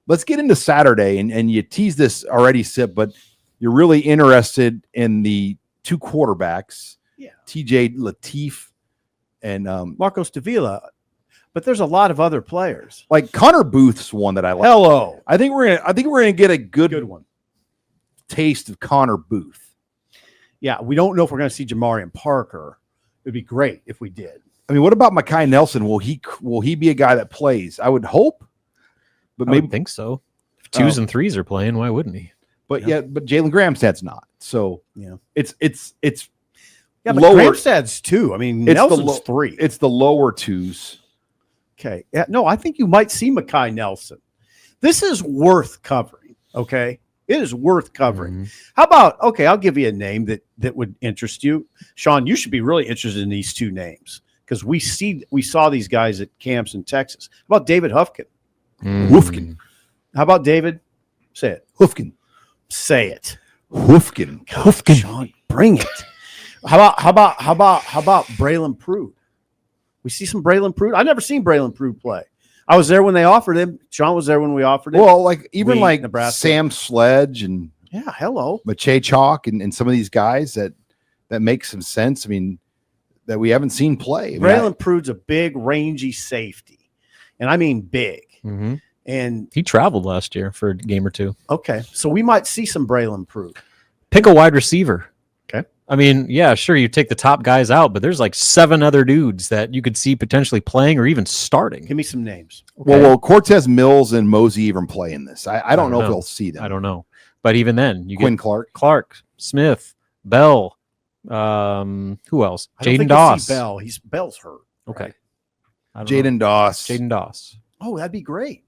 let's get into Saturday, and you tease this already, Sip, but you're really interested in the two quarterbacks, TJ Lateef and Marcos Davila. But there's a lot of other players. Like Connor Booth's one that I like. Hello. I think we're gonna get a good one taste of Connor Booth. Yeah, we don't know if we're going to see Jamarian Parker. It'd be great if we did. I mean, what about Mekhi Nelson? Will he be a guy that plays? I would hope, but maybe think so. If 2s and 3s are playing, why wouldn't he? But but Jalen Gramstad's not. So it's but lower. Gramstad's 2. I mean, Nelson's 3. It's the lower 2s. Okay. Yeah, no, I think you might see Mekhi Nelson. This is worth covering. Okay. It is worth covering. How about, I'll give you a name that would interest you. Sean, you should be really interested in these two names because we saw these guys at camps in Texas. How about David Hufkin? Hoofkin. How about David? Say it. Hoofkin. Say it. Hoofkin. Hoofkin. Sean, bring it. How about Braylon Prude? We see some Braylon Prude. I've never seen Braylon Prude play. I was there when they offered him. Sean was there when we offered him. Well, like even like Nebraska. Sam Sledge and Mache Chalk and some of these guys that make some sense. I mean, that we haven't seen play. Braylon Prude's a big, rangy safety, and I mean big. And he traveled last year for a game or two. Okay, so we might see some Braylon Prude. Pick a wide receiver. Okay. I mean, yeah, sure, you take the top guys out, but there's like 7 other dudes that you could see potentially playing or even starting. Give me some names. Okay. Well, Cortez Mills and Mosey even play in this. I don't know if we'll see them. I don't know. But even then, you Quinn get Clark, Smith, Bell, who else? Jaden Doss. Bell. Bell's hurt. Okay. Jaden Doss. Jaden Doss. Oh, that'd be great.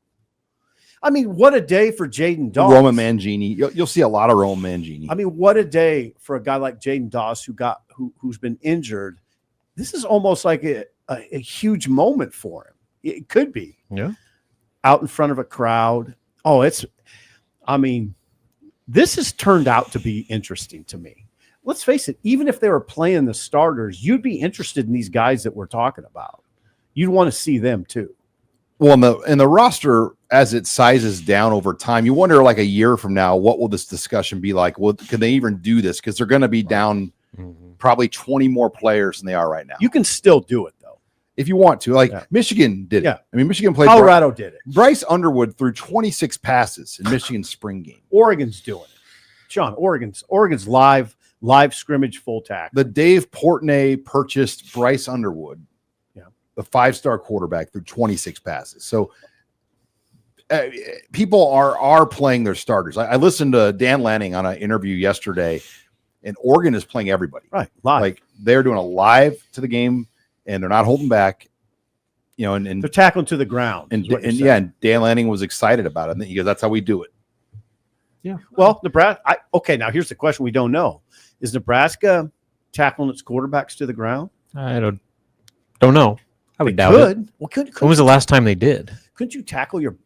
I mean, what a day for Jaden Doss. Roman Mangini. You'll see a lot of Roman Mangini. I mean, what a day for a guy like Jaden Doss who's been injured. This is almost like a huge moment for him. It could be. Yeah. Out in front of a crowd. Oh, this has turned out to be interesting to me. Let's face it, even if they were playing the starters, you'd be interested in these guys that we're talking about. You'd want to see them too. Well, in the roster, as it sizes down over time, you wonder like a year from now, what will this discussion be like? Well, can they even do this? Because they're going to be down probably 20 more players than they are right now. You can still do it, though. If you want to. Like Michigan did it. Yeah. I mean, Michigan played. Colorado did it. Bryce Underwood threw 26 passes in Michigan's spring game. Oregon's doing it. Sean, Oregon's live scrimmage full tackle. The Dave Portnoy purchased Bryce Underwood, the 5-star quarterback, through 26 passes. So people are playing their starters. I listened to Dan Lanning on an interview yesterday, and Oregon is playing everybody. Right, live. Like they're doing a live to the game, and they're not holding back. And they're tackling to the ground. And Dan Lanning was excited about it. And he goes, "That's how we do it." Yeah. Well, Nebraska. Now here's the question we don't know: is Nebraska tackling its quarterbacks to the ground? I don't know. I would doubt it. Well, when was the last time they did? Couldn't you tackle your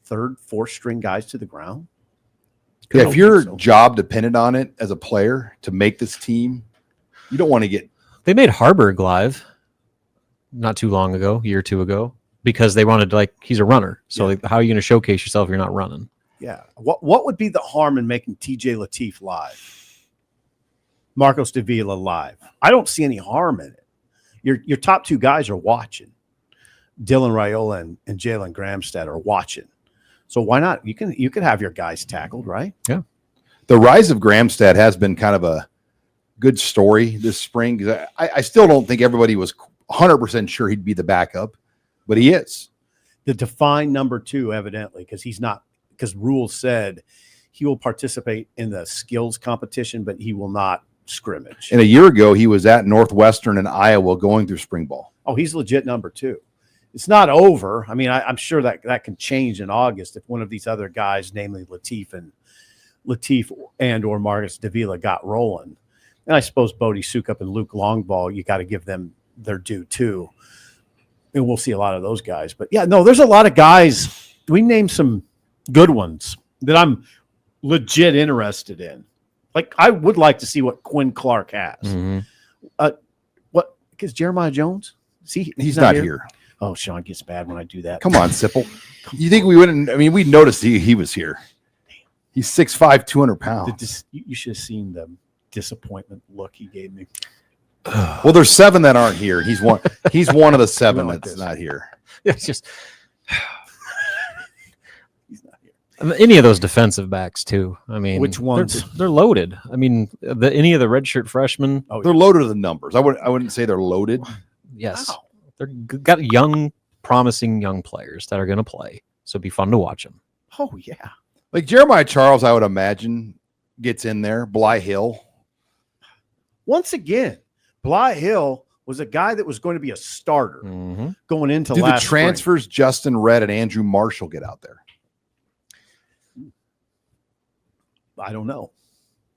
third, fourth string guys to the ground? Yeah, if your job depended on it as a player to make this team, you don't want to get. They made Harburg live not too long ago, a year or two ago, because they wanted he's a runner. So how are you going to showcase yourself if you're not running? Yeah. What would be the harm in making TJ Lateef live? Marcos Davila live? I don't see any harm in it. Your top 2 guys are watching. Dylan Raiola and Jalen Gramstad are watching. So why not? You can have your guys tackled, right? Yeah. The rise of Gramstad has been kind of a good story this spring. Because I still don't think everybody was 100% sure he'd be the backup, but he is. The defined number 2, evidently, because Rule said he will participate in the skills competition, but he will not scrimmage. And a year ago, he was at Northwestern and Iowa going through spring ball. Oh, he's legit number 2. It's not over. I mean, I'm sure that can change in August if one of these other guys, namely Lateef and or Marcus Davila, got rolling. And I suppose Bodie Sukup and Luke Longball, you got to give them their due too. And we'll see a lot of those guys. But yeah, no, there's a lot of guys. We named some good ones that I'm legit interested in. Like, I would like to see what Quinn Clark has. Mm-hmm. Because Jeremiah Jones? He's not here. Oh, Sean gets bad when I do that. Come on, Sipple. You think we wouldn't? I mean, we noticed he was here. He's 6'5", 200 pounds. You should have seen the disappointment look he gave me. Well, there's 7 that aren't here. He's one of the 7 that's not here. It's just He's not here. I mean, any of those defensive backs too. I mean, Which ones? They're loaded. I mean, any of the redshirt freshmen. Oh, They're loaded to the numbers. I wouldn't say they're loaded. Yes, Wow. they're got promising young players that are going to play. So it'd be fun to watch them. Oh, yeah. Like Jeremiah Charles, I would imagine gets in there. Bly Hill. Once again, Bly Hill was a guy that was going to be a starter going into Do the last transfers Justin Redd and Andrew Marshall get out there? spring. I don't know.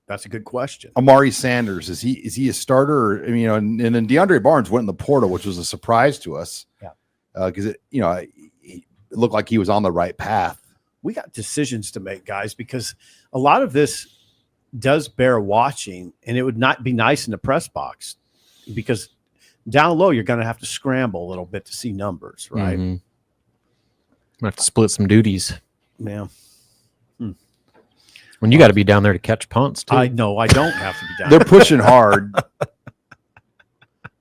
That's a good question. Amari Sanders, is he a starter? Or, and then DeAndre Barnes went in the portal, which was a surprise to us. Yeah. Because it looked like he was on the right path. We got decisions to make, guys, because a lot of this does bear watching, and it would not be nice in the press box because down low, you're going to have to scramble a little bit to see numbers, right? Mm-hmm. Have to split some duties. Yeah. When you got to be down there to catch punts too. I know. I don't have to be down. They're pushing hard.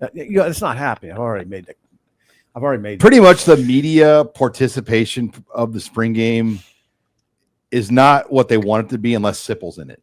It's not happening. I've already made Pretty much the media participation of the spring game is not what they want it to be unless Sipple's in it.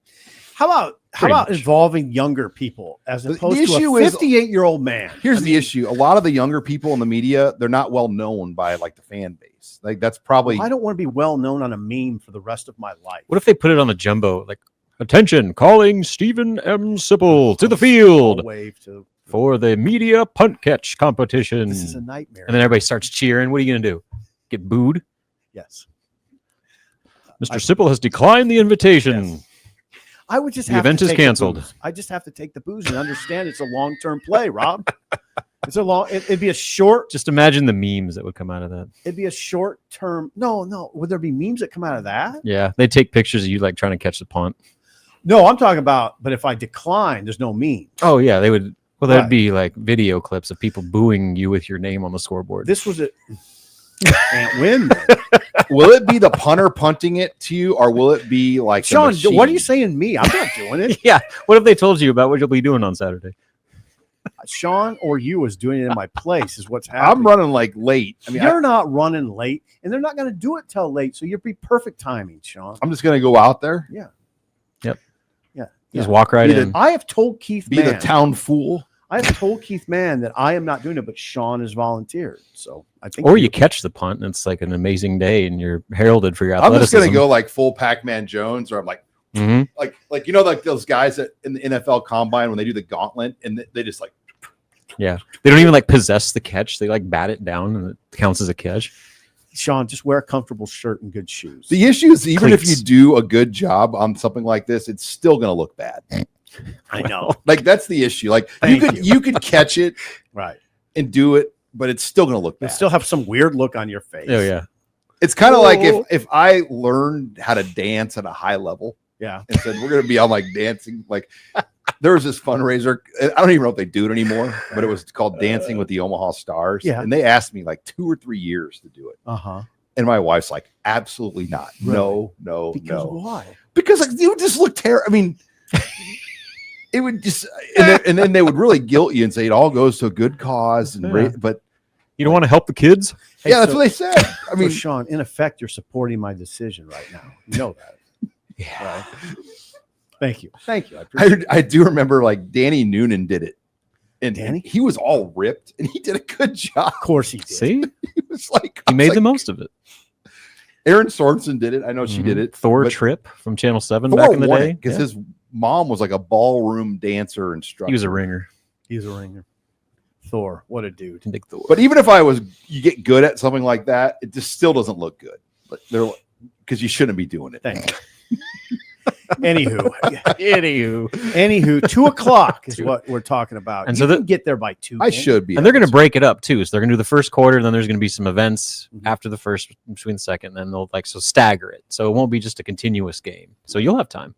How about involving younger people as opposed to a 58-year-old man? Here's the issue. A lot of the younger people in the media, they're not well known by like the fan base. Like that's probably I don't want to be well known on a meme for the rest of my life. What if they put it on the jumbo? Like, attention, calling Stephen M. Sipple to the field I'll wave to for the media punt catch competition. This is a nightmare. And then everybody starts cheering. What are you going to do? Get booed? Yes. Mr. Sipple has declined the invitation. Yes. I would just The have event to is take the canceled. booze. I just have to take the booze and understand it's a long-term play, Rob. It'd be a short. Just imagine the memes that would come out of that. It'd be a short-term. No. Would there be memes that come out of that? Yeah, they take pictures of you like trying to catch the punt. No, I'm talking about. But if I decline, there's no meme. Oh yeah, they would. Well, there'd Right. be like video clips of people booing you with your name on the scoreboard. This was it. Can't win. Will it be the punter punting it to you, or will it be like the Sean, machine? what are you saying? Me? I'm not doing it. Yeah. What have they told you about what you'll be doing on Saturday? Sean or you is doing it in my place. Is what's happening. I'm running like late. I mean, You're not running late, and they're not going to do it till late. So you'll be perfect timing, Sean. I'm just gonna go out there, Just walk right Be the- in. I have told Keith be Mann. the town fool. I have told Keith Mann that I am not doing it, but Sean has volunteered. So I think, Or you catch the punt and it's like an amazing day and you're heralded for your I'm athleticism. just gonna go like full Pac-Man Jones, or I'm like Mhm. like like those guys that in the NFL Combine when they do the gauntlet and they just like Yeah. They don't even like possess the catch. They like bat it down and it counts as a catch. Sean, just wear a comfortable shirt and good shoes. The issue is even if Cleats. you do a good job on something like this, it's still gonna look bad. I know, Like that's the issue. Like Thank you could catch it right? and do it, but it's still gonna look You'll bad. still have some weird look on your face. Oh yeah. It's kind of like Oh. if I learned how to dance at a high level yeah. and said we're gonna be on like dancing, like there was this fundraiser. I don't even know if they do it anymore, but it was called Dancing with the Omaha Stars. Yeah. And they asked me like 2 or 3 years to do it. Uh-huh. And my wife's like, absolutely not. Really? No. Because why? Because like it would just look terrible. I mean, it would just and then they would really guilt you and say it all goes to a good cause and Yeah. but You don't want to help the kids? Hey, yeah, that's so- what they said. I mean, so Sean, in effect, you're supporting my decision right now. You know that. Yeah. Right? Thank you. I appreciate it. I do remember like Danny Noonan did it. And Danny? he was all ripped and he did a good job. Of course he did. See? He was like, He made like, the most of it. Aaron Sorensen did it. I know she did it. Thor but Tripp from Channel 7 Thor back in the won day. because Yeah. his mom was like a ballroom dancer instructor. He was a ringer. He's a ringer. Thor, what a dude. Big Thor. But even if you get good at something like that, it just still doesn't look good. But they're because you shouldn't be doing it. Thank you. Anywho, Anywho. 2:00 is what we're talking about. And You so can get there by 2. I should be. And they're going to break it up too. So they're going to do the first quarter, then there's going to be some events Mhm. after the first, between the second, then they'll stagger it. So it won't be just a continuous game. So you'll have time.